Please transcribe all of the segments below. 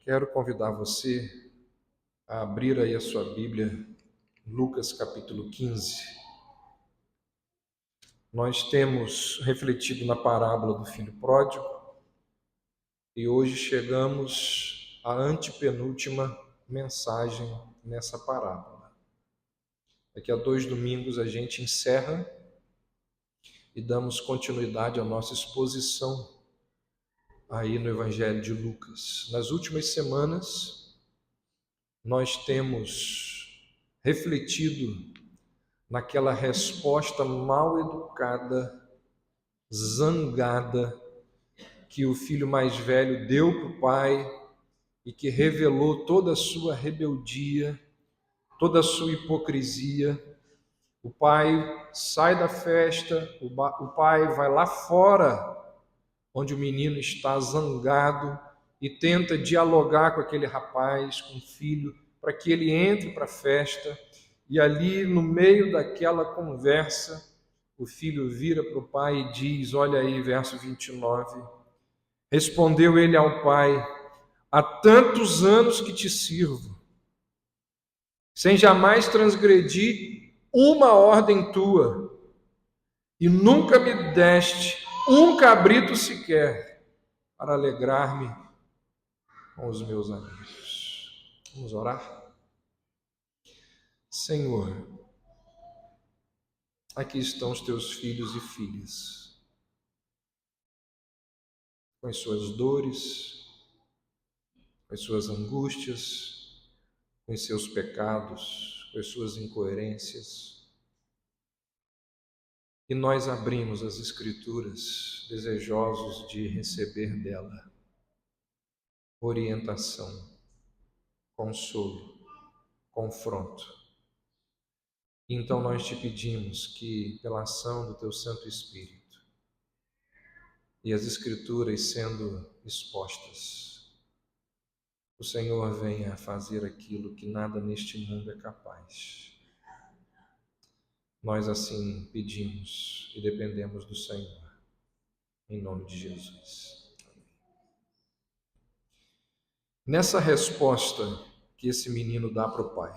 Quero convidar você a abrir aí a sua Bíblia, Lucas capítulo 15. Nós temos refletido na parábola do filho pródigo e hoje chegamos à antepenúltima mensagem nessa parábola. Daqui a 2 domingos a gente encerra e damos continuidade à nossa exposição aí no Evangelho de Lucas. Nas últimas semanas, nós temos refletido naquela resposta mal educada, zangada, que o filho mais velho deu para o pai e que revelou toda a sua rebeldia, toda a sua hipocrisia. O pai sai da festa, o pai vai lá fora, onde o menino está zangado, e tenta dialogar com aquele rapaz, com o filho, para que ele entre para a festa. E ali, no meio daquela conversa, o filho vira para o pai e diz, olha aí, verso 29, respondeu ele ao pai, há tantos anos que te sirvo, sem jamais transgredir uma ordem tua, e nunca me deste um cabrito sequer para alegrar-me com os meus amigos. Vamos orar? Senhor, aqui estão os teus filhos e filhas, com as suas dores, com as suas angústias, com os seus pecados, com as suas incoerências. E nós abrimos as Escrituras desejosos de receber dela orientação, consolo, confronto. Então nós te pedimos que, pela ação do teu Santo Espírito e as Escrituras sendo expostas, o Senhor venha fazer aquilo que nada neste mundo é capaz. Nós assim pedimos e dependemos do Senhor, em nome de Jesus. Amém. Nessa resposta que esse menino dá para o pai,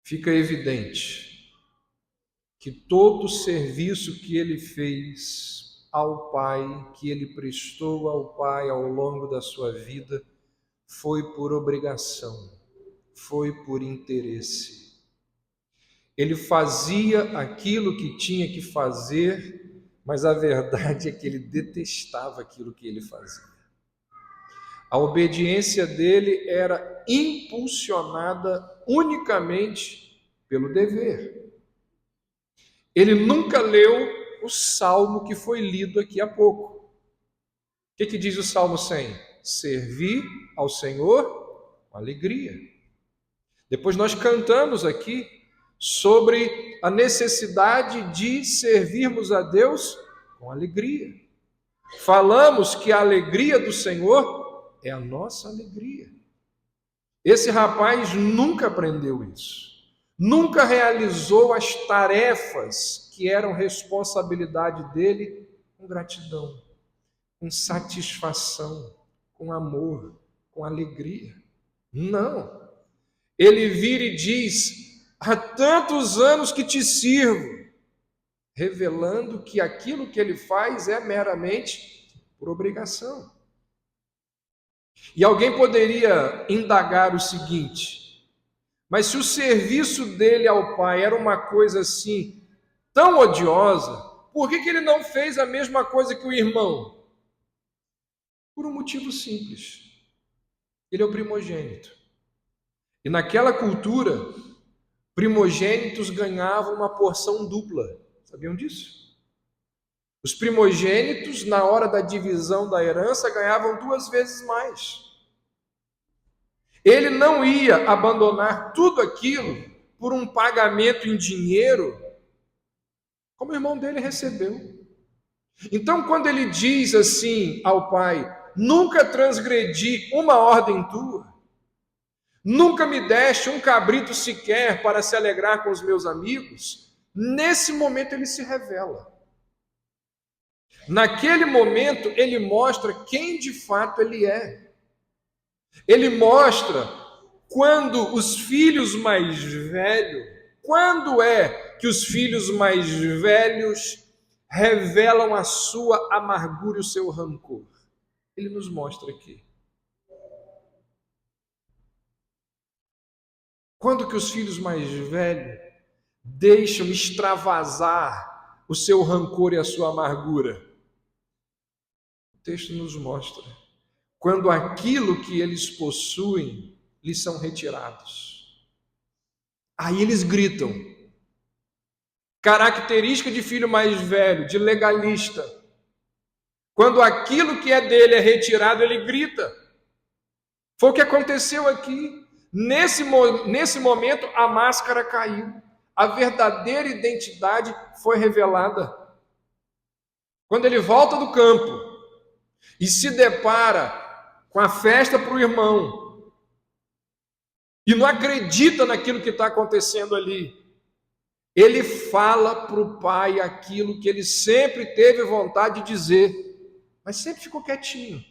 fica evidente que todo o serviço que ele fez ao pai, que ele prestou ao pai ao longo da sua vida, foi por obrigação, foi por interesse. Ele fazia aquilo que tinha que fazer, mas a verdade é que ele detestava aquilo que ele fazia. A obediência dele era impulsionada unicamente pelo dever. Ele nunca leu o salmo que foi lido aqui há pouco. O que diz o Salmo 100? Servir ao Senhor com alegria. Depois nós cantamos aqui sobre a necessidade de servirmos a Deus com alegria. Falamos que a alegria do Senhor é a nossa alegria. Esse rapaz nunca aprendeu isso. Nunca realizou as tarefas que eram responsabilidade dele com gratidão, com satisfação, com amor, com alegria. Não. Ele vira e diz, há tantos anos que te sirvo, revelando que aquilo que ele faz é meramente por obrigação. E alguém poderia indagar o seguinte, mas se o serviço dele ao pai era uma coisa assim, tão odiosa, por que ele não fez a mesma coisa que o irmão? Por um motivo simples. Ele é o primogênito. E naquela cultura, primogênitos ganhavam uma porção dupla. Sabiam disso? Os primogênitos, na hora da divisão da herança, ganhavam 2 vezes mais. Ele não ia abandonar tudo aquilo por um pagamento em dinheiro, como o irmão dele recebeu. Então, quando ele diz assim ao pai, nunca transgredi uma ordem tua, nunca me deste um cabrito sequer para se alegrar com os meus amigos, nesse momento ele se revela. Naquele momento, ele mostra quem de fato ele é. Ele mostra quando os filhos mais velhos, quando é que os filhos mais velhos revelam a sua amargura e o seu rancor. Ele nos mostra aqui. Quando que os filhos mais velhos deixam extravasar o seu rancor e a sua amargura? O texto nos mostra. Quando aquilo que eles possuem lhes são retirados. Aí eles gritam. Característica de filho mais velho, de legalista. Quando aquilo que é dele é retirado, ele grita. Foi o que aconteceu aqui. Nesse momento, a máscara caiu. A verdadeira identidade foi revelada. Quando ele volta do campo e se depara com a festa para o irmão e não acredita naquilo que está acontecendo ali, ele fala para o pai aquilo que ele sempre teve vontade de dizer, mas sempre ficou quietinho.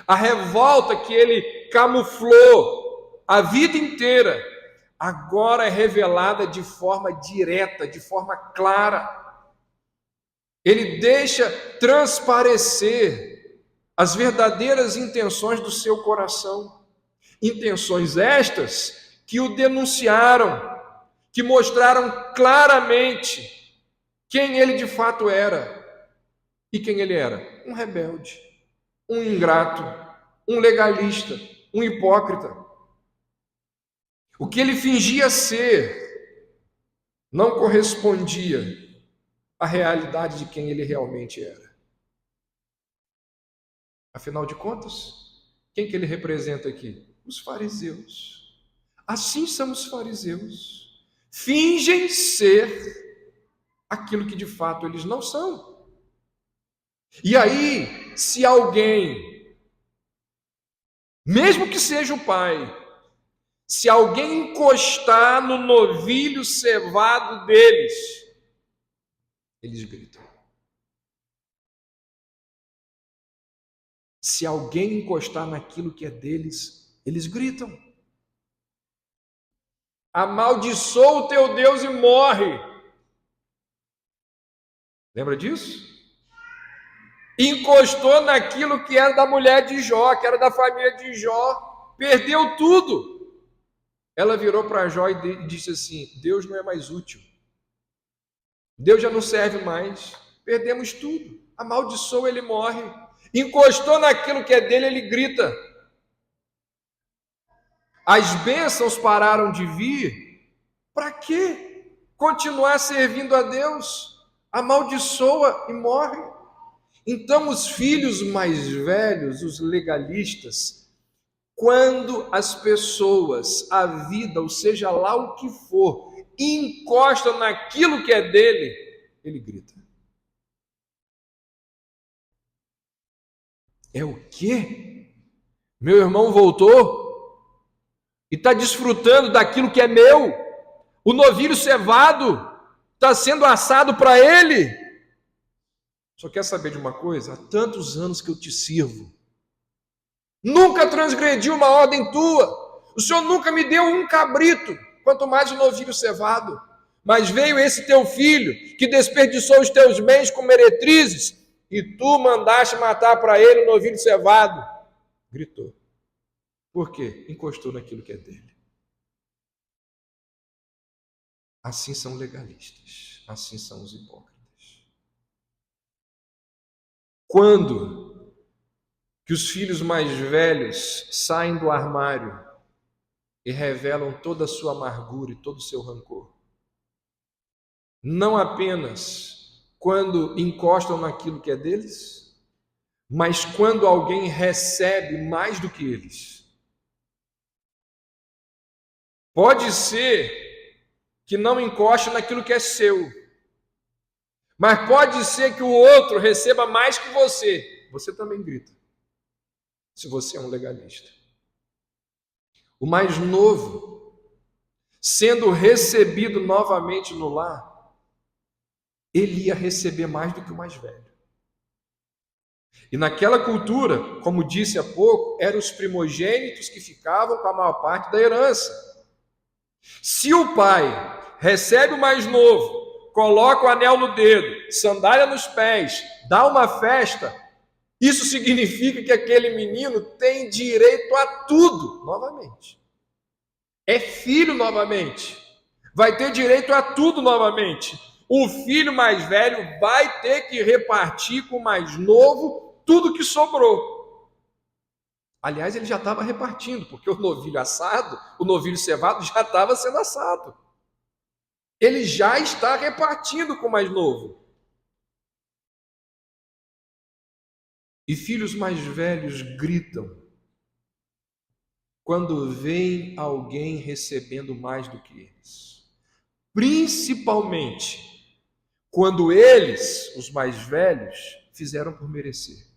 A revolta que ele camuflou a vida inteira, agora é revelada de forma direta, de forma clara. Ele deixa transparecer as verdadeiras intenções do seu coração. Intenções estas que o denunciaram, que mostraram claramente quem ele de fato era. E quem ele era? Um rebelde, um ingrato, um legalista, um hipócrita. O que ele fingia ser não correspondia à realidade de quem ele realmente era. Afinal de contas, quem que ele representa aqui? Os fariseus. Assim são os fariseus. Fingem ser aquilo que de fato eles não são. E aí, se alguém, mesmo que seja o pai, se alguém encostar no novilho cevado deles, eles gritam. Se alguém encostar naquilo que é deles, eles gritam. Amaldiçoa o teu Deus e morre. Lembra disso? Encostou naquilo que era da mulher de Jó, que era da família de Jó, perdeu tudo. Ela virou para Jó e disse assim: Deus não é mais útil, Deus já não serve mais, perdemos tudo. Amaldiçoa, ele morre. Encostou naquilo que é dele, ele grita. As bênçãos pararam de vir. Para quê? Continuar servindo a Deus? Amaldiçoa e morre. Então os filhos mais velhos, os legalistas, quando as pessoas, a vida, ou seja lá o que for, encostam naquilo que é dele, ele grita. É o quê? Meu irmão voltou e está desfrutando daquilo que é meu. O novilho cevado está sendo assado para ele. Só quer saber de uma coisa? Há tantos anos que eu te sirvo. Nunca transgredi uma ordem tua. O Senhor nunca me deu um cabrito, quanto mais um novilho cevado. Mas veio esse teu filho, que desperdiçou os teus bens com meretrizes, e tu mandaste matar para ele o novilho cevado. Gritou. Por quê? Encostou naquilo que é dele. Assim são legalistas. Assim são os hipócritas. Quando que os filhos mais velhos saem do armário e revelam toda a sua amargura e todo o seu rancor? Não apenas quando encostam naquilo que é deles, mas quando alguém recebe mais do que eles. Pode ser que não encoste naquilo que é seu, mas pode ser que o outro receba mais que você. Você também grita, se você é um legalista. O mais novo, sendo recebido novamente no lar, ele ia receber mais do que o mais velho. E naquela cultura, como disse há pouco, eram os primogênitos que ficavam com a maior parte da herança. Se o pai recebe o mais novo, coloca o anel no dedo, sandália nos pés, dá uma festa, isso significa que aquele menino tem direito a tudo novamente. É filho novamente. Vai ter direito a tudo novamente. O filho mais velho vai ter que repartir com o mais novo tudo que sobrou. Aliás, ele já estava repartindo, porque o novilho assado, o novilho cevado já estava sendo assado. Ele já está repartindo com o mais novo. E filhos mais velhos gritam quando veem alguém recebendo mais do que eles. Principalmente quando eles, os mais velhos, fizeram por merecer.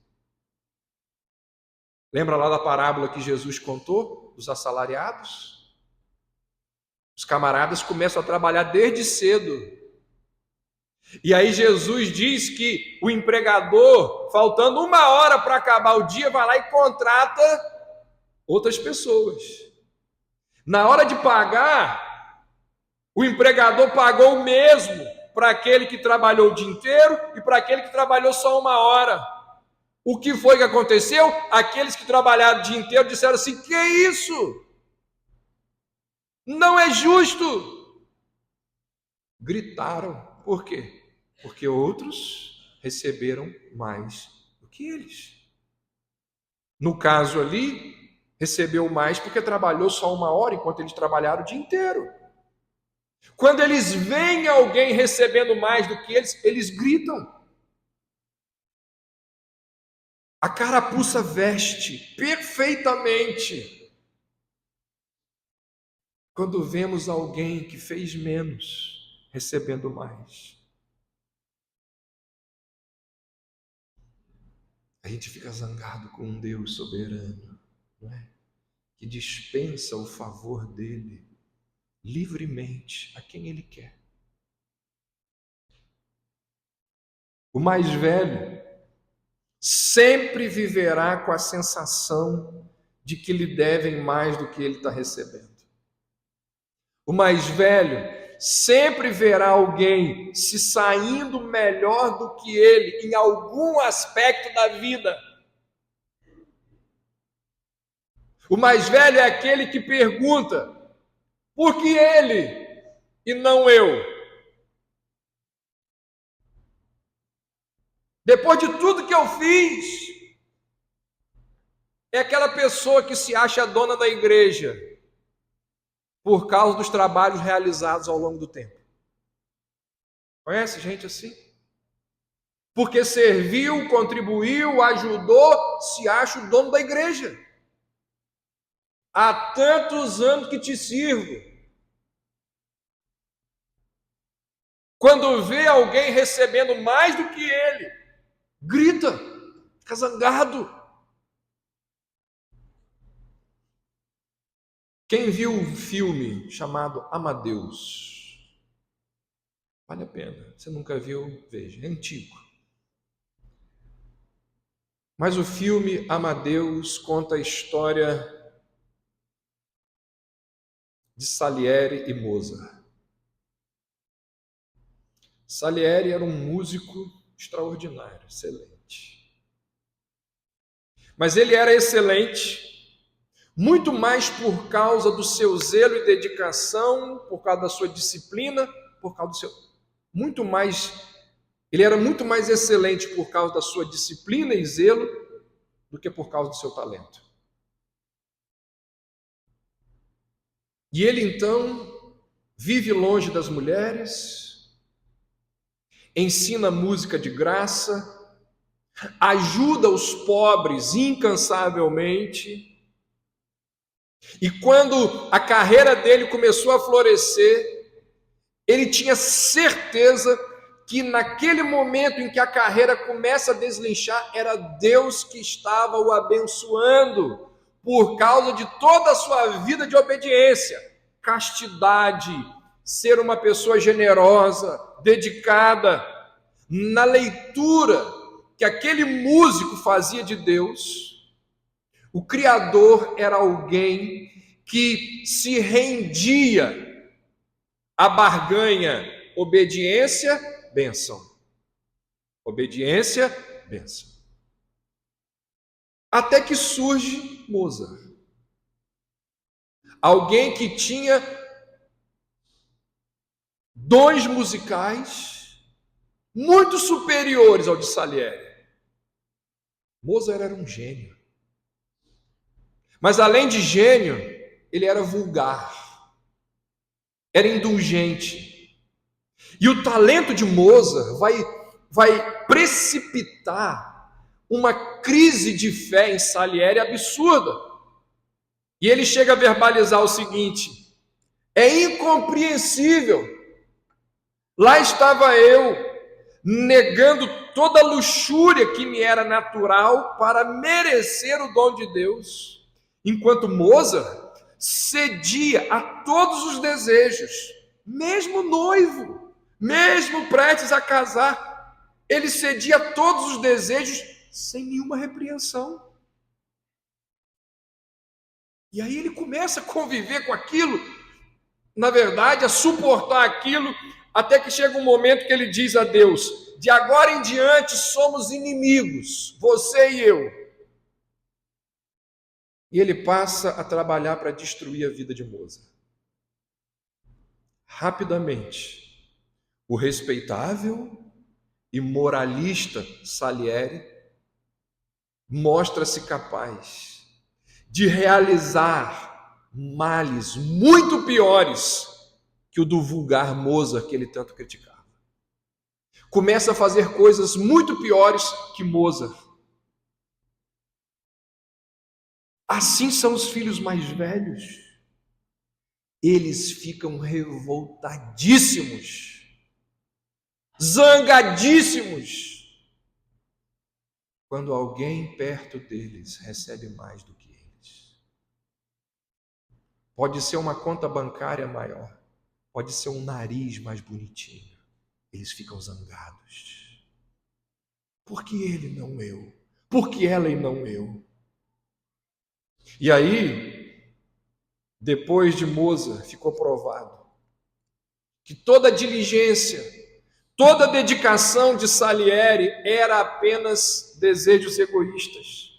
Lembra lá da parábola que Jesus contou dos assalariados? Os camaradas começam a trabalhar desde cedo. E aí Jesus diz que o empregador, faltando 1 hora para acabar o dia, vai lá e contrata outras pessoas. Na hora de pagar, o empregador pagou o mesmo para aquele que trabalhou o dia inteiro e para aquele que trabalhou só 1 hora. O que foi que aconteceu? Aqueles que trabalharam o dia inteiro disseram assim: que isso? Não é justo! Gritaram. Por quê? Porque outros receberam mais do que eles. No caso ali, recebeu mais porque trabalhou só 1 hora, enquanto eles trabalharam o dia inteiro. Quando eles veem alguém recebendo mais do que eles gritam. A carapuça veste perfeitamente quando vemos alguém que fez menos recebendo mais. A gente fica zangado com um Deus soberano, não é? Que dispensa o favor dele livremente a quem ele quer. O mais velho sempre viverá com a sensação de que lhe devem mais do que ele está recebendo. O mais velho sempre verá alguém se saindo melhor do que ele em algum aspecto da vida. O mais velho é aquele que pergunta: por que ele e não eu? Depois de tudo que eu fiz, é aquela pessoa que se acha dona da igreja por causa dos trabalhos realizados ao longo do tempo. Conhece gente assim? Porque serviu, contribuiu, ajudou, se acha o dono da igreja. Há tantos anos que te sirvo. Quando vê alguém recebendo mais do que ele, grita, fica zangado. Quem viu um filme chamado Amadeus? Vale a pena. Você nunca viu? Veja, é antigo. Mas o filme Amadeus conta a história de Salieri e Mozart. Salieri era um músico extraordinário, excelente. Mas ele era excelente muito mais por causa do seu zelo e dedicação, por causa da sua disciplina, por causa do seu... Ele era muito mais excelente por causa da sua disciplina e zelo do que por causa do seu talento. E ele então vive longe das mulheres, ensina música de graça, ajuda os pobres incansavelmente. E quando a carreira dele começou a florescer, ele tinha certeza que naquele momento em que a carreira começa a deslanchar, era Deus que estava o abençoando, por causa de toda a sua vida de obediência, castidade, ser uma pessoa generosa, dedicada. na leitura que aquele músico fazia de Deus, o Criador era alguém que se rendia à barganha obediência, bênção. Obediência, bênção. Até que surge Mozart. Alguém que tinha dons musicais muito superiores ao de Salieri. Mozart era um gênio. Mas além de gênio, ele era vulgar. Era indulgente. E o talento de Mozart vai precipitar uma crise de fé em Salieri absurda. E ele chega a verbalizar o seguinte: é incompreensível. Lá estava eu, negando toda a luxúria que me era natural para merecer o dom de Deus, enquanto Mozart cedia a todos os desejos, mesmo noivo, mesmo prestes a casar, ele cedia a todos os desejos sem nenhuma repreensão. E aí ele começa a conviver com aquilo, na verdade, a suportar aquilo, até que chega um momento que ele diz a Deus: de agora em diante somos inimigos, você e eu. E ele passa a trabalhar para destruir a vida de Mozart. Rapidamente, o respeitável e moralista Salieri mostra-se capaz de realizar males muito piores que o do vulgar Mozart que ele tanto criticava. Começa a fazer coisas muito piores que Mozart. Assim são os filhos mais velhos. Eles ficam revoltadíssimos, zangadíssimos, quando alguém perto deles recebe mais do que eles. Pode ser uma conta bancária maior, pode ser um nariz mais bonitinho. Eles ficam zangados. Por que ele não eu? Por que ela e não eu? E aí, depois de Mozart, ficou provado que toda a diligência, toda a dedicação de Salieri era apenas desejos egoístas.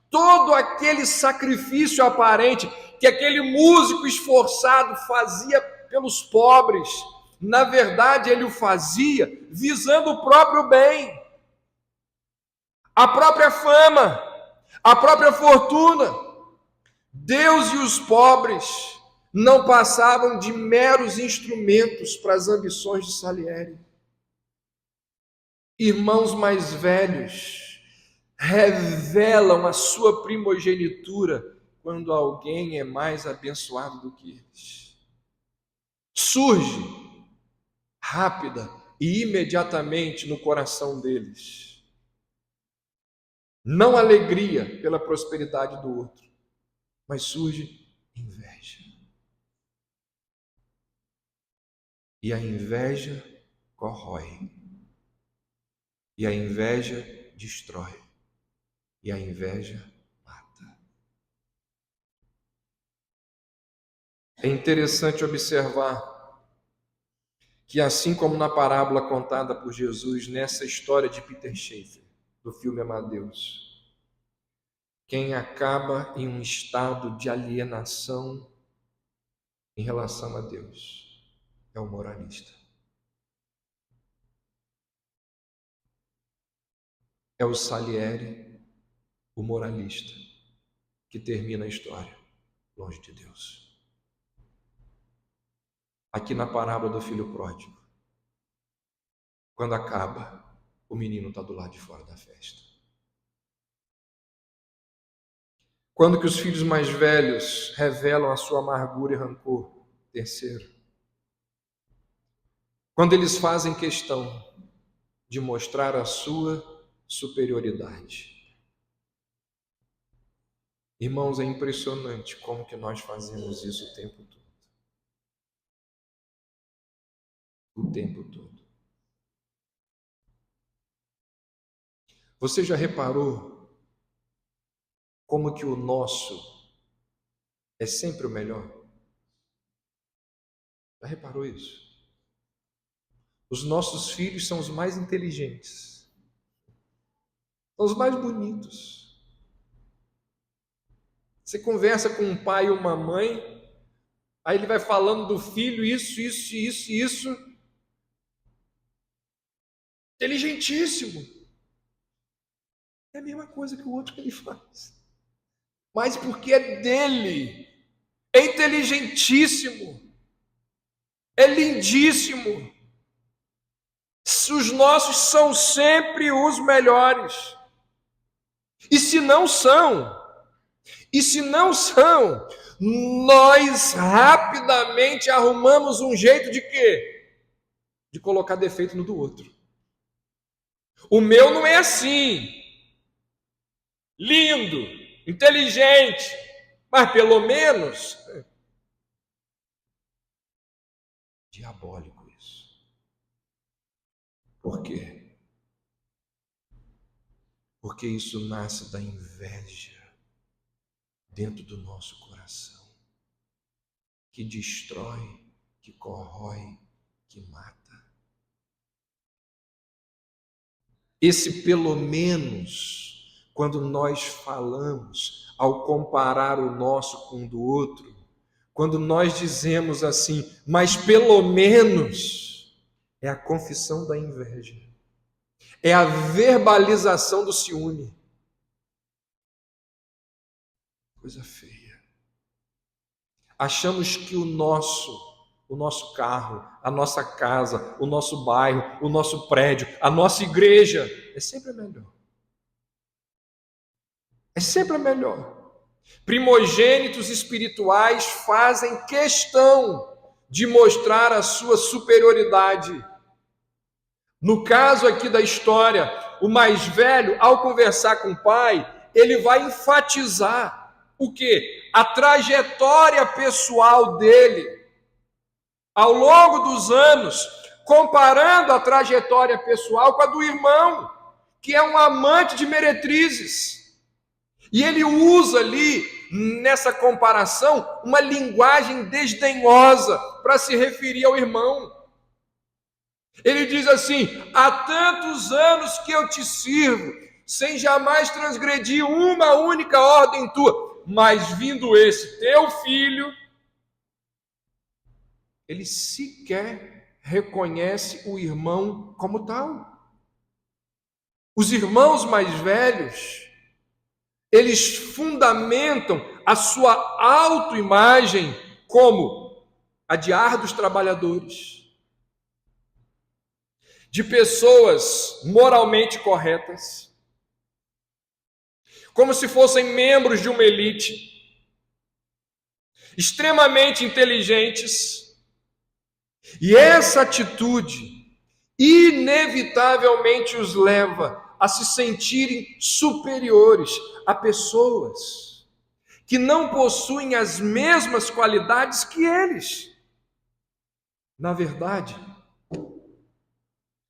Todo aquele sacrifício aparente que aquele músico esforçado fazia pelos pobres, na verdade ele o fazia visando o próprio bem, a própria fama, a própria fortuna. Deus e os pobres não passavam de meros instrumentos para as ambições de Salieri. Irmãos mais velhos revelam a sua primogenitura quando alguém é mais abençoado do que eles. Surge rápida e imediatamente no coração deles, não alegria pela prosperidade do outro, mas surge inveja. E a inveja corrói. E a inveja destrói. E a inveja mata. É interessante observar que, assim como na parábola contada por Jesus, nessa história de Peter Schaeffer, do filme Amadeus, quem acaba em um estado de alienação em relação a Deus é o moralista. É o Salieri, o moralista, que termina a história longe de Deus. Aqui na parábola do filho pródigo, quando acaba, o menino está do lado de fora da festa. Quando que os filhos mais velhos revelam a sua amargura e rancor? Terceiro, quando eles fazem questão de mostrar a sua superioridade. Irmãos, é impressionante como que nós fazemos isso o tempo todo. O tempo todo. Você já reparou como que o nosso é sempre o melhor? Já reparou isso? Os nossos filhos são os mais inteligentes, são os mais bonitos. Você conversa com um pai ou uma mãe, aí ele vai falando do filho, isso. Inteligentíssimo. É a mesma coisa que o outro que ele faz. Mas porque é dele. É inteligentíssimo. É lindíssimo. Os nossos são sempre os melhores. E se não são, nós rapidamente arrumamos um jeito de quê? De colocar defeito no do outro. O meu não é assim. Lindo, inteligente, mas pelo menos diabólico isso. Por quê? Porque isso nasce da inveja dentro do nosso coração, que destrói, que corrói, que mata. Esse pelo menos, quando nós falamos, ao comparar o nosso com o do outro, quando nós dizemos assim, mas pelo menos, é a confissão da inveja, é a verbalização do ciúme. Coisa feia. Achamos que o nosso carro, a nossa casa, o nosso bairro, o nosso prédio, a nossa igreja é sempre melhor. É sempre melhor. Primogênitos espirituais fazem questão de mostrar a sua superioridade. No caso aqui da história, o mais velho, ao conversar com o pai, ele vai enfatizar o quê? A trajetória pessoal dele. Ao longo dos anos, comparando a trajetória pessoal com a do irmão, que é um amante de meretrizes. E ele usa ali, nessa comparação, uma linguagem desdenhosa para se referir ao irmão. Ele diz assim: há tantos anos que eu te sirvo, sem jamais transgredir uma única ordem tua, mas vindo esse teu filho, ele sequer reconhece o irmão como tal. Os irmãos mais velhos, eles fundamentam a sua autoimagem como a de árduos trabalhadores, de pessoas moralmente corretas, como se fossem membros de uma elite, extremamente inteligentes. E essa atitude inevitavelmente os leva a se sentirem superiores a pessoas que não possuem as mesmas qualidades que eles. Na verdade,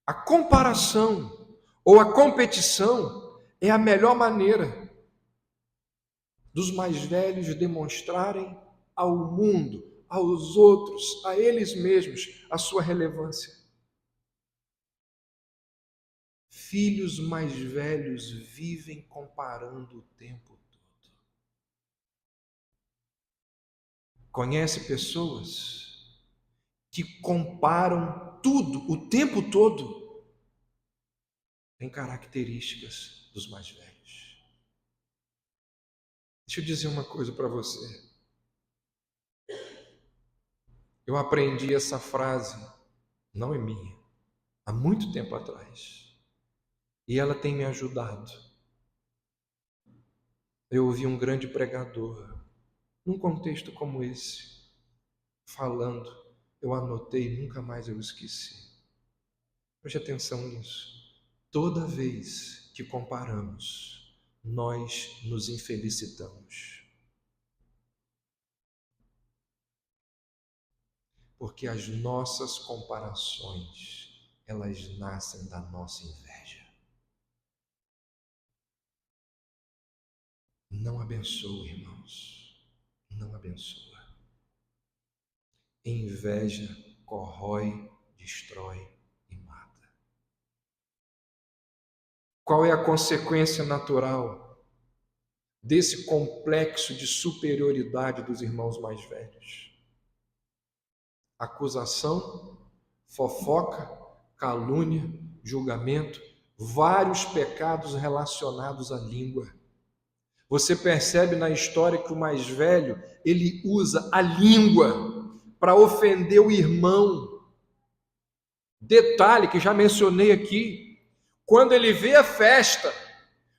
a comparação ou a competição é a melhor maneira dos mais velhos demonstrarem ao mundo, aos outros, a eles mesmos, a sua relevância. Filhos mais velhos vivem comparando o tempo todo. Conhece pessoas que comparam tudo, o tempo todo, tem características dos mais velhos. Deixa eu dizer uma coisa para você. Eu aprendi essa frase, não é minha, há muito tempo atrás. E ela tem me ajudado. Eu ouvi um grande pregador, num contexto como esse, falando, eu anotei, nunca mais eu esqueci. Preste atenção nisso. Toda vez que comparamos, nós nos infelicitamos. Porque as nossas comparações, elas nascem da nossa inveja. não abençoa, irmãos. Não abençoa. Inveja corrói, destrói e mata. Qual é a consequência natural desse complexo de superioridade dos irmãos mais velhos? Acusação, fofoca, calúnia, julgamento, vários pecados relacionados à língua. Você percebe na história que o mais velho, ele usa a língua para ofender o irmão. Detalhe que já mencionei aqui, quando ele vê a festa,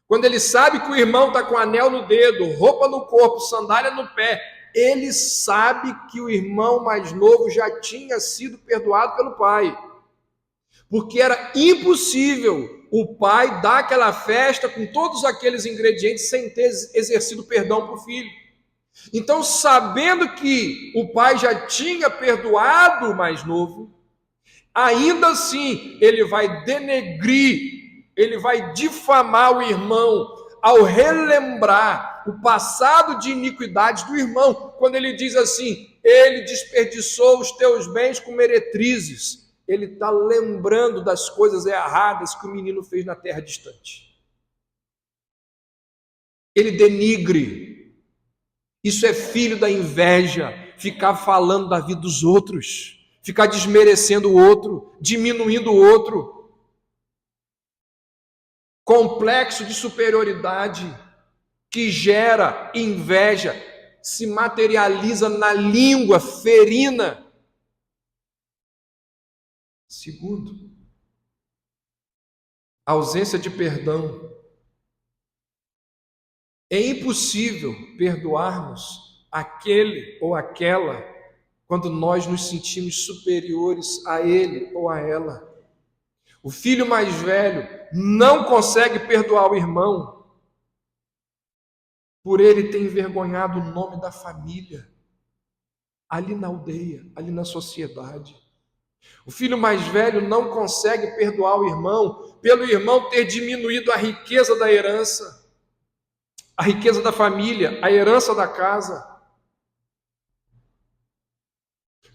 quando ele sabe que o irmão está com anel no dedo, roupa no corpo, sandália no pé, ele sabe que o irmão mais novo já tinha sido perdoado pelo pai. Porque era impossível o pai dar aquela festa com todos aqueles ingredientes sem ter exercido perdão para o filho. Então, sabendo que o pai já tinha perdoado o mais novo, ainda assim ele vai denegrir, ele vai difamar o irmão ao relembrar o passado de iniquidades do irmão, quando ele diz assim: ele desperdiçou os teus bens com meretrizes. Ele está lembrando das coisas erradas que o menino fez na terra distante. Ele denigre. Isso é filho da inveja, ficar falando da vida dos outros, ficar desmerecendo o outro, diminuindo o outro. Complexo de superioridade que gera inveja, se materializa na língua ferina. Segundo, a ausência de perdão. É impossível perdoarmos aquele ou aquela quando nós nos sentimos superiores a ele ou a ela. O filho mais velho não consegue perdoar o irmão por ele ter envergonhado o nome da família, ali na aldeia, ali na sociedade. O filho mais velho não consegue perdoar o irmão pelo irmão ter diminuído a riqueza da herança, a riqueza da família, a herança da casa,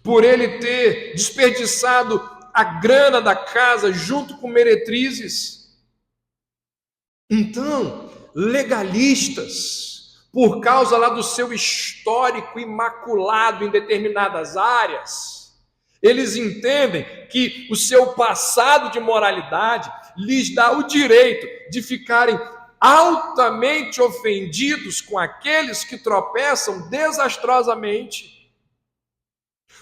por ele ter desperdiçado a grana da casa junto com meretrizes. Então, legalistas, por causa lá do seu histórico imaculado em determinadas áreas, eles entendem que o seu passado de moralidade lhes dá o direito de ficarem altamente ofendidos com aqueles que tropeçam desastrosamente.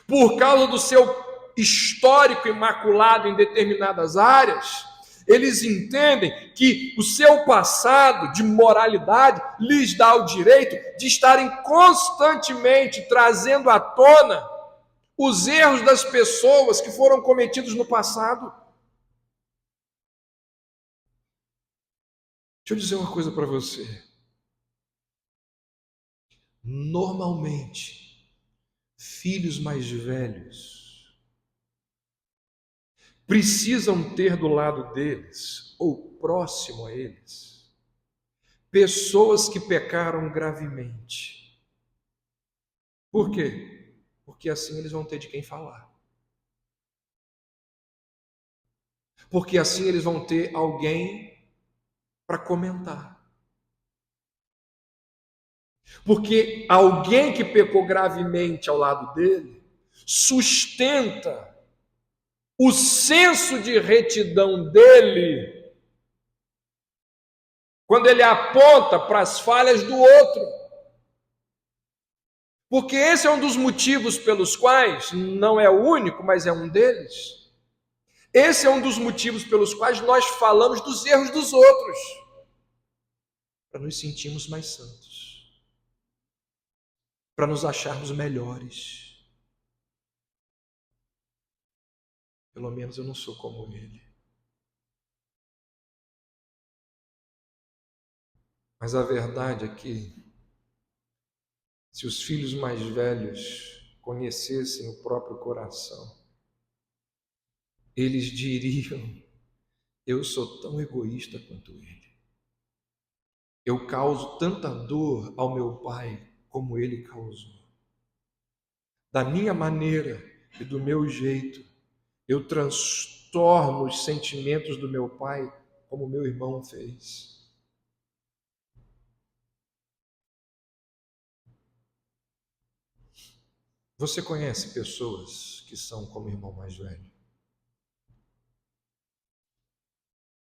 Por causa do seu histórico imaculado em determinadas áreas, eles entendem que o seu passado de moralidade lhes dá o direito de estarem constantemente trazendo à tona os erros das pessoas que foram cometidos no passado. Deixa eu dizer uma coisa para você. Normalmente, filhos mais velhos precisam ter do lado deles, ou próximo a eles, pessoas que pecaram gravemente. Por quê? Porque assim eles vão ter de quem falar. Porque assim eles vão ter alguém para comentar. Porque alguém que pecou gravemente ao lado dele sustenta o senso de retidão dele quando ele aponta para as falhas do outro. Porque esse é um dos motivos pelos quais, não é o único, mas é um deles, esse é um dos motivos pelos quais nós falamos dos erros dos outros, para nos sentirmos mais santos, para nos acharmos melhores. Pelo menos eu não sou como ele. Mas a verdade é que, se os filhos mais velhos conhecessem o próprio coração, eles diriam: eu sou tão egoísta quanto ele. eu causo tanta dor ao meu pai como ele causou. Da minha maneira e do meu jeito, eu transtorno os sentimentos do meu pai como meu irmão fez. Você conhece pessoas que são como o irmão mais velho?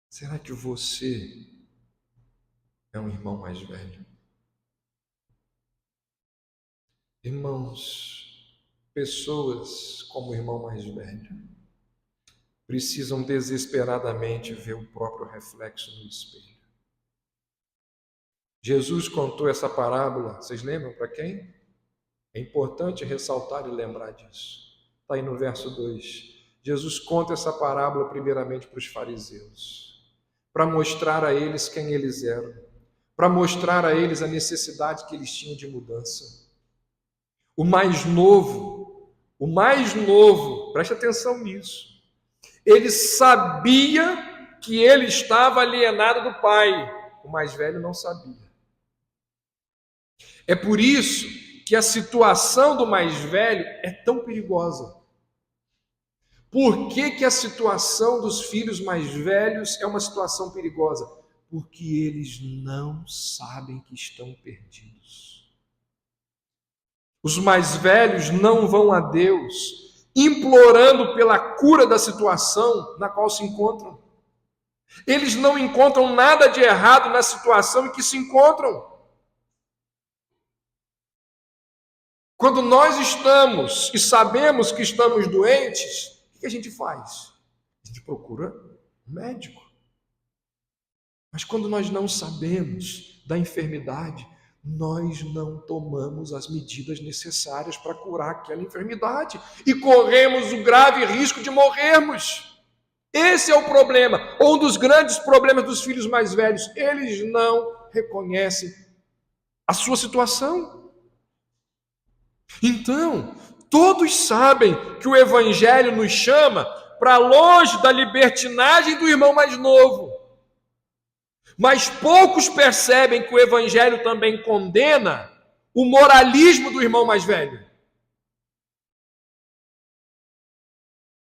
Será que você é um irmão mais velho? Irmãos, pessoas como o irmão mais velho precisam desesperadamente ver o próprio reflexo no espelho. Jesus contou essa parábola, vocês lembram para quem? É importante ressaltar e lembrar disso. Está aí no verso 2. Jesus conta essa parábola primeiramente para os fariseus, para mostrar a eles quem eles eram, para mostrar a eles a necessidade que eles tinham de mudança. O mais novo, preste atenção nisso, ele sabia que ele estava alienado do Pai, o mais velho não sabia. É por isso que a situação do mais velho é tão perigosa. Por que a situação dos filhos mais velhos é uma situação perigosa? Porque eles não sabem que estão perdidos. Os mais velhos não vão a Deus implorando pela cura da situação na qual se encontram. Eles não encontram nada de errado na situação em que se encontram. Quando nós estamos e sabemos que estamos doentes, o que a gente faz? A gente procura um médico. Mas quando nós não sabemos da enfermidade, nós não tomamos as medidas necessárias para curar aquela enfermidade e corremos o grave risco de morrermos. Esse é o problema, ou um dos grandes problemas dos filhos mais velhos. Eles não reconhecem a sua situação. Então, todos sabem que o Evangelho nos chama para longe da libertinagem do irmão mais novo. Mas poucos percebem que o Evangelho também condena o moralismo do irmão mais velho.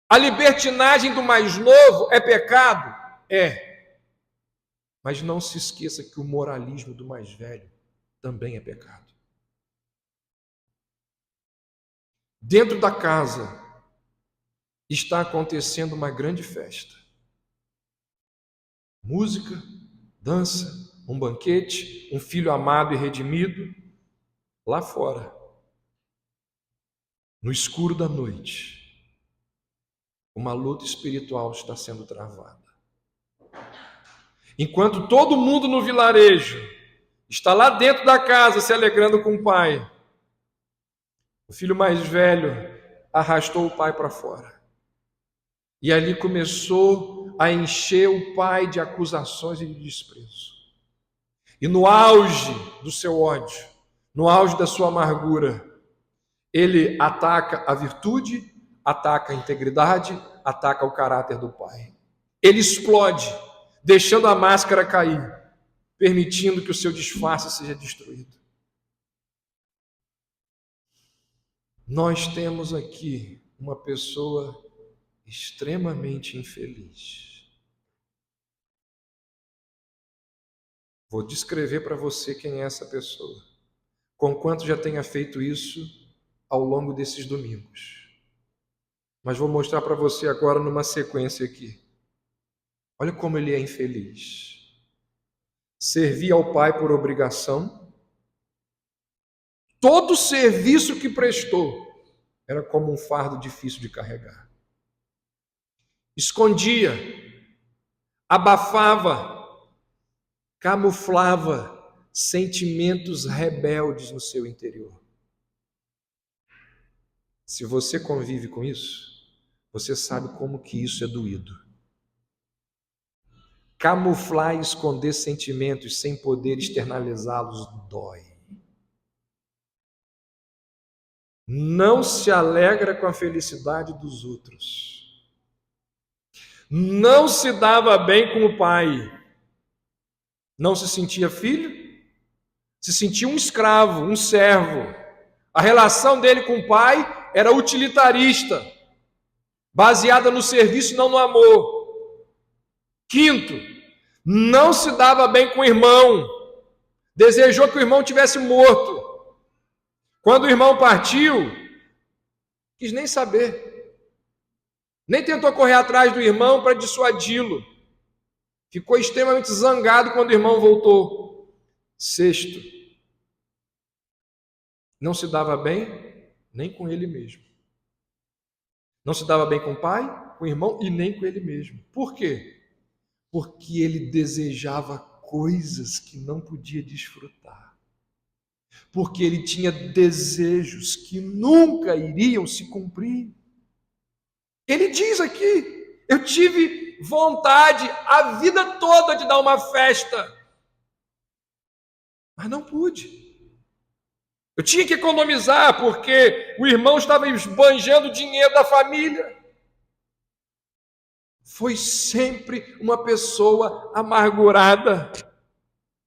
A libertinagem do mais novo é pecado? É. Mas não se esqueça que o moralismo do mais velho também é pecado. Dentro da casa está acontecendo uma grande festa. Música, dança, um banquete, um filho amado e redimido. Lá fora, no escuro da noite, uma luta espiritual está sendo travada. Enquanto todo mundo no vilarejo está lá dentro da casa se alegrando com o pai, o filho mais velho arrastou o pai para fora. E ali começou a encher o pai de acusações e de desprezo. E no auge do seu ódio, no auge da sua amargura, ele ataca a virtude, ataca a integridade, ataca o caráter do pai. Ele explode, deixando a máscara cair, permitindo que o seu disfarce seja destruído. Nós temos aqui uma pessoa extremamente infeliz. Vou descrever para você quem é essa pessoa, conquanto já tenha feito isso ao longo desses domingos. Mas vou mostrar para você agora numa sequência aqui. Olha como ele é infeliz. Servia ao pai por obrigação. Todo serviço que prestou era como um fardo difícil de carregar. Escondia, abafava, camuflava sentimentos rebeldes no seu interior. Se você convive com isso, você sabe como que isso é doído. Camuflar e esconder sentimentos sem poder externalizá-los dói. Não se alegra com a felicidade dos outros. Não se dava bem com o pai. Não se sentia filho, Se sentia um escravo, um servo. A relação dele com o pai era utilitarista, baseada no serviço e não no amor. Quinto, não se dava bem com o irmão. Desejou que o irmão tivesse morto. Quando o irmão partiu, quis nem saber. Nem tentou correr atrás do irmão para dissuadi-lo. Ficou extremamente zangado quando o irmão voltou. Sexto, não se dava bem nem com ele mesmo. Não se dava bem com o pai, com o irmão e nem com ele mesmo. Por quê? Porque ele desejava coisas que não podia desfrutar. Porque ele tinha desejos que nunca iriam se cumprir. Ele diz aqui: eu tive vontade a vida toda de dar uma festa, mas não pude. Eu tinha que economizar porque o irmão estava esbanjando o dinheiro da família. Foi sempre uma pessoa amargurada,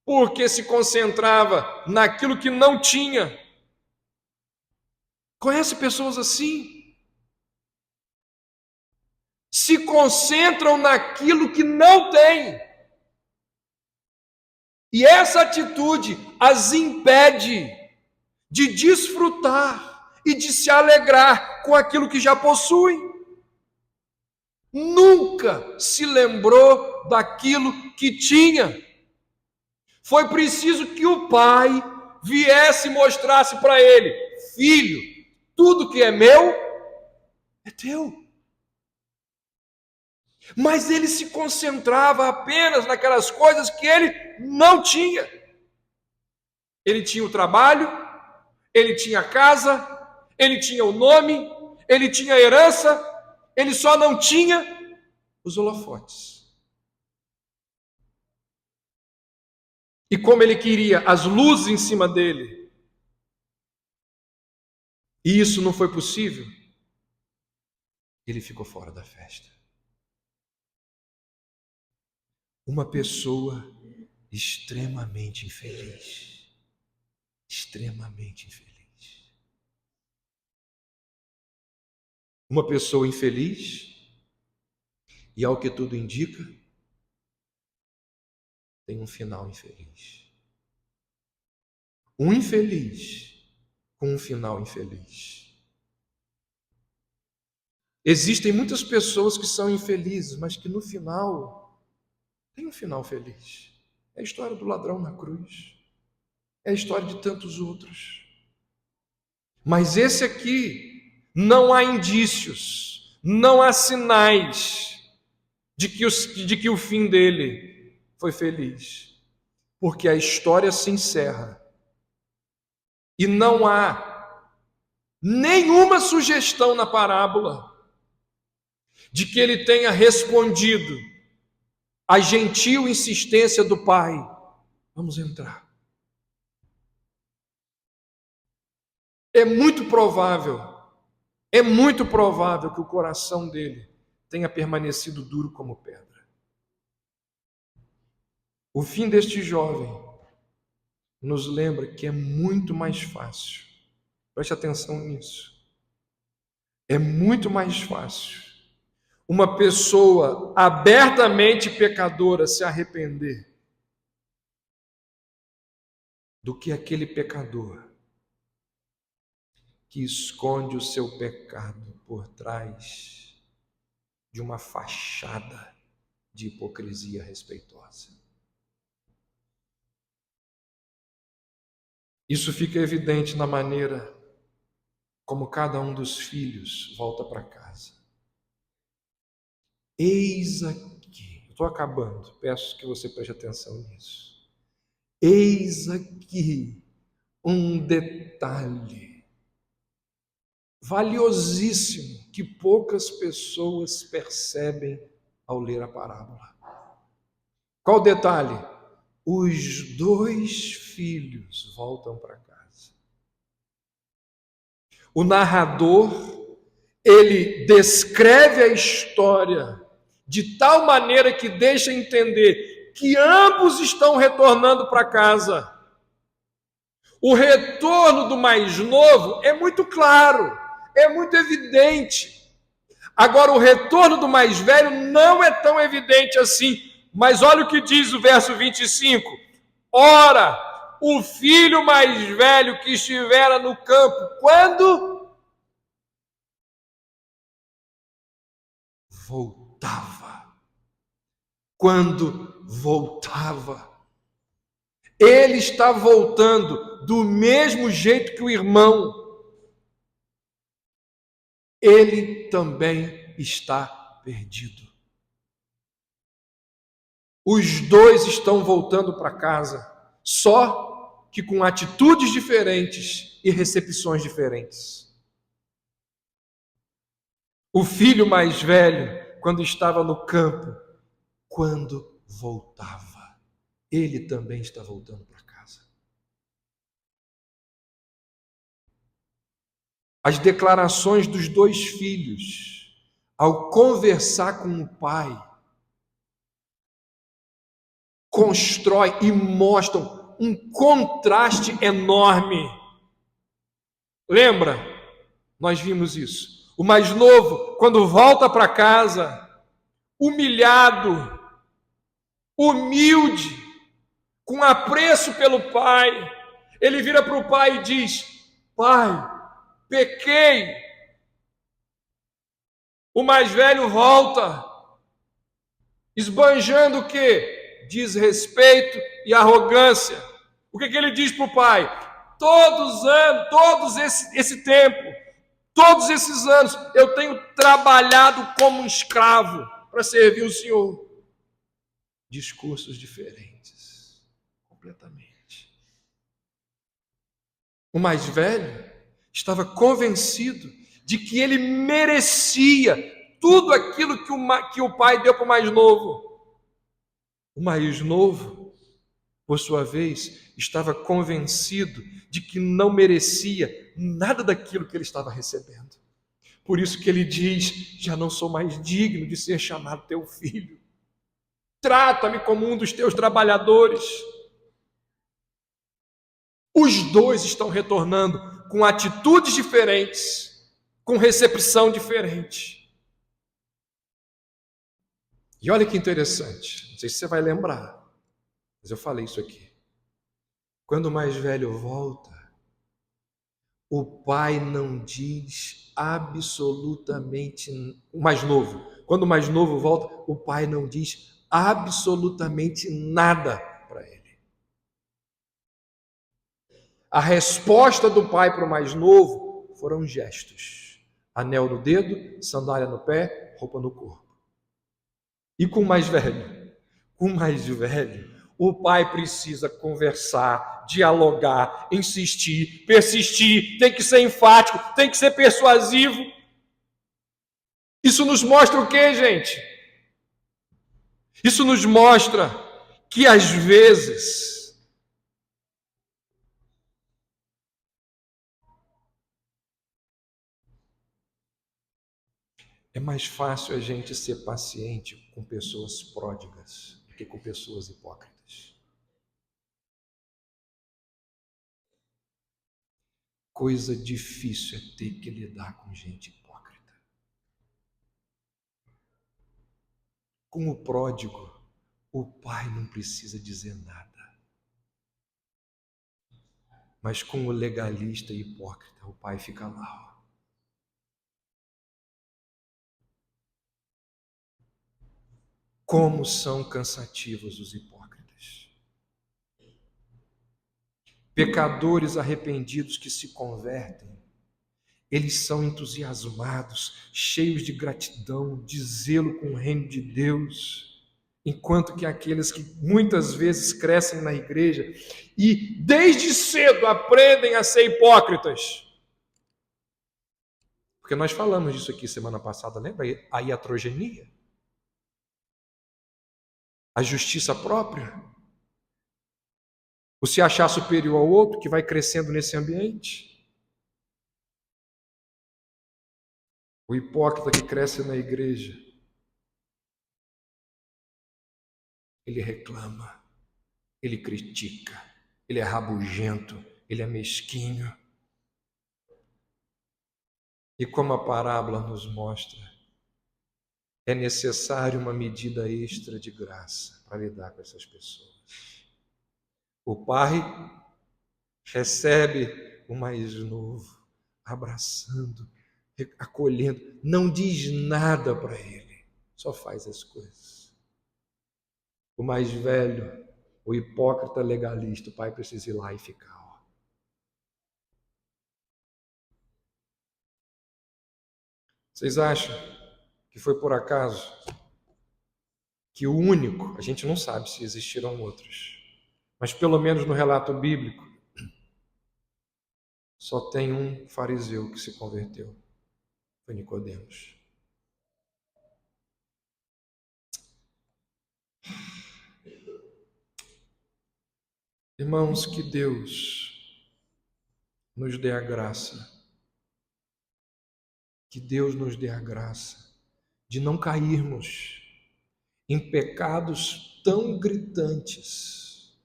porque se concentrava naquilo que não tinha. Conhece pessoas assim? Se concentram naquilo que não tem. E essa atitude as impede de desfrutar e de se alegrar com aquilo que já possuem. Nunca se lembrou daquilo que tinha. Foi preciso que o pai viesse e mostrasse para ele: filho, tudo que é meu é teu. Mas ele se concentrava apenas naquelas coisas que ele não tinha. Ele tinha o trabalho, ele tinha a casa, ele tinha o nome, ele tinha a herança, ele só não tinha os holofotes. E como ele queria as luzes em cima dele, e isso não foi possível, ele ficou fora da festa. Uma pessoa extremamente infeliz. Extremamente infeliz. Uma pessoa infeliz, e ao que tudo indica, tem um final infeliz. Um infeliz com um final infeliz. Existem muitas pessoas que são infelizes, mas que no final tem um final feliz. É a história do ladrão na cruz. É a história de tantos outros. Mas esse aqui, não há indícios, não há sinais de que o fim dele foi feliz. Porque a história se encerra. E não há nenhuma sugestão na parábola de que ele tenha respondido à gentil insistência do pai: vamos entrar. É muito provável que o coração dele tenha permanecido duro como pedra. O fim deste jovem nos lembra que é muito mais fácil, preste atenção nisso, é muito mais fácil uma pessoa abertamente pecadora se arrepender do que aquele pecador que esconde o seu pecado por trás de uma fachada de hipocrisia respeitosa. Isso fica evidente na maneira como cada um dos filhos volta para casa. Eis aqui, eu estou acabando, peço que você preste atenção nisso. Eis aqui um detalhe valiosíssimo que poucas pessoas percebem ao ler a parábola. Qual o detalhe? Os dois filhos voltam para casa. O narrador, ele descreve a história de tal maneira que deixa entender que ambos estão retornando para casa. O retorno do mais novo é muito claro, é muito evidente. Agora, o retorno do mais velho não é tão evidente assim. Mas olha o que diz o verso 25. Ora, o filho mais velho que estivera no campo, quando voltava. Quando voltava. Ele está voltando do mesmo jeito que o irmão. Ele também está perdido. Os dois estão voltando para casa, só que com atitudes diferentes e recepções diferentes. O filho mais velho, quando estava no campo, quando voltava, ele também está voltando para casa. As declarações dos dois filhos, ao conversar com o pai, constrói e mostram um contraste enorme. Lembra? Nós vimos isso. O mais novo, quando volta para casa, humilhado, humilde, com apreço pelo pai, ele vira para o pai e diz: pai, pequei. O mais velho volta, esbanjando o quê? Desrespeito e arrogância. O que ele diz para o pai? Todos esse tempo, todos esses anos, eu tenho trabalhado como um escravo para servir o Senhor. Discursos diferentes, completamente. O mais velho estava convencido de que ele merecia tudo aquilo que o pai deu para o mais novo. O mais novo, por sua vez, estava convencido de que não merecia nada daquilo que ele estava recebendo. Por isso que ele diz: já não sou mais digno de ser chamado teu filho. Trata-me como um dos teus trabalhadores. Os dois estão retornando com atitudes diferentes, com recepção diferente. E olha que interessante, não sei se você vai lembrar, mas eu falei isso aqui. Quando o mais velho volta, o pai não diz absolutamente, o mais novo, quando o mais novo volta, o pai não diz absolutamente nada para ele. A resposta do pai para o mais novo foram gestos: anel no dedo, sandália no pé, roupa no corpo. E com o mais velho? Com o mais velho, o pai precisa conversar, dialogar, insistir, persistir, tem que ser enfático, tem que ser persuasivo. Isso nos mostra o quê, gente? Isso nos mostra que às vezes é mais fácil a gente ser paciente com pessoas pródigas do que com pessoas hipócritas. Coisa difícil é ter que lidar com gente hipócrita. Com o pródigo, o pai não precisa dizer nada. Mas com o legalista e hipócrita, o pai fica lá. Como são cansativos os hipócritas. Pecadores arrependidos que se convertem, eles são entusiasmados, cheios de gratidão, de zelo com o reino de Deus, enquanto que aqueles que muitas vezes crescem na igreja e desde cedo aprendem a ser hipócritas. Porque nós falamos disso aqui semana passada, lembra? A iatrogenia. A justiça própria. O se achar superior ao outro, que vai crescendo nesse ambiente. O hipócrita que cresce na igreja, ele reclama, ele critica, ele é rabugento, ele é mesquinho. E como a parábola nos mostra, é necessário uma medida extra de graça para lidar com essas pessoas. O pai recebe o mais novo, abraçando, acolhendo, não diz nada para ele, só faz as coisas. O mais velho, o hipócrita legalista, o pai precisa ir lá e ficar. Vocês acham que foi por acaso que o único, a gente não sabe se existiram outros, mas pelo menos no relato bíblico, só tem um fariseu que se converteu, foi Nicodemos. Irmãos, que Deus nos dê a graça, que Deus nos dê a graça de não cairmos em pecados tão gritantes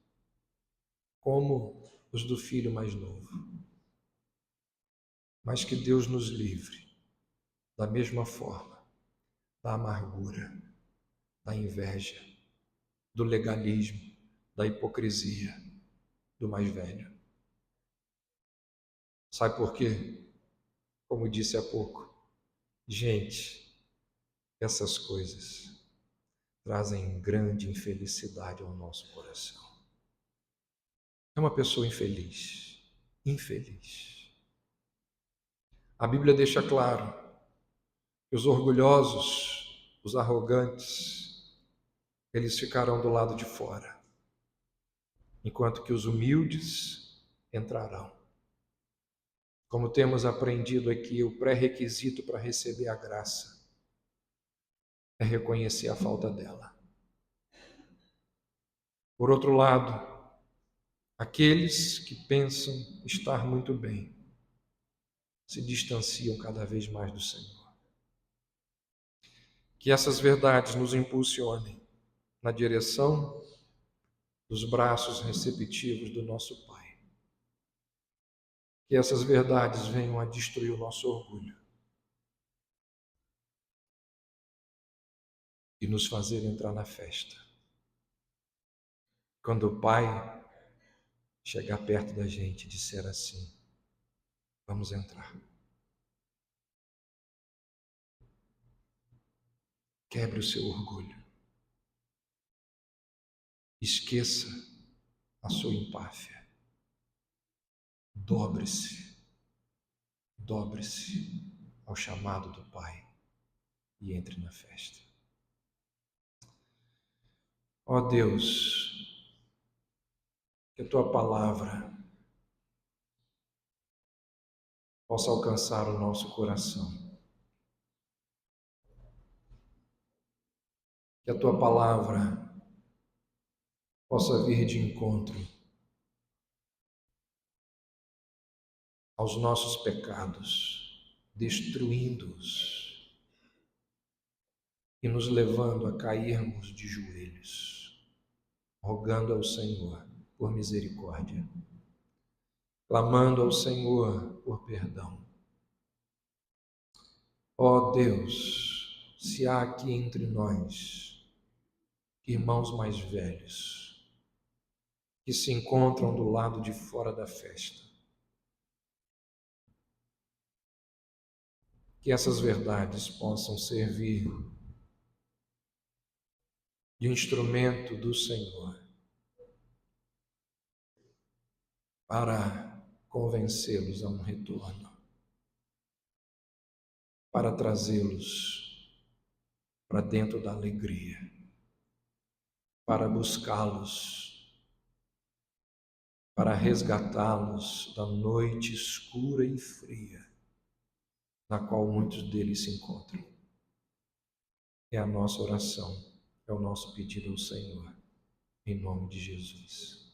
como os do filho mais novo, mas que Deus nos livre da mesma forma da amargura, da inveja, do legalismo, da hipocrisia do mais velho. Sabe por quê? Como disse há pouco, gente, essas coisas trazem grande infelicidade ao nosso coração. É uma pessoa infeliz, infeliz. A Bíblia deixa claro que os orgulhosos, os arrogantes, eles ficarão do lado de fora, enquanto que os humildes entrarão. Como temos aprendido aqui, o pré-requisito para receber a graça é reconhecer a falta dela. Por outro lado, aqueles que pensam estar muito bem se distanciam cada vez mais do Senhor. Que essas verdades nos impulsionem na direção dos braços receptivos do nosso Pai. Que essas verdades venham a destruir o nosso orgulho e nos fazer entrar na festa. Quando o Pai chegar perto da gente e disser assim: vamos entrar. Quebre o seu orgulho. Esqueça a sua empáfia. Dobre-se ao chamado do Pai e entre na festa. Ó Deus, que a Tua palavra possa alcançar o nosso coração. Que a Tua palavra possa vir de encontro aos nossos pecados, destruindo-os e nos levando a cairmos de joelhos, rogando ao Senhor por misericórdia, clamando ao Senhor por perdão. Ó Deus, se há aqui entre nós irmãos mais velhos que se encontram do lado de fora da festa, que essas verdades possam servir de instrumento do Senhor para convencê-los a um retorno, para trazê-los para dentro da alegria, para buscá-los, para resgatá-los da noite escura e fria na qual muitos deles se encontram. É a nossa oração, é o nosso pedido ao Senhor, em nome de Jesus.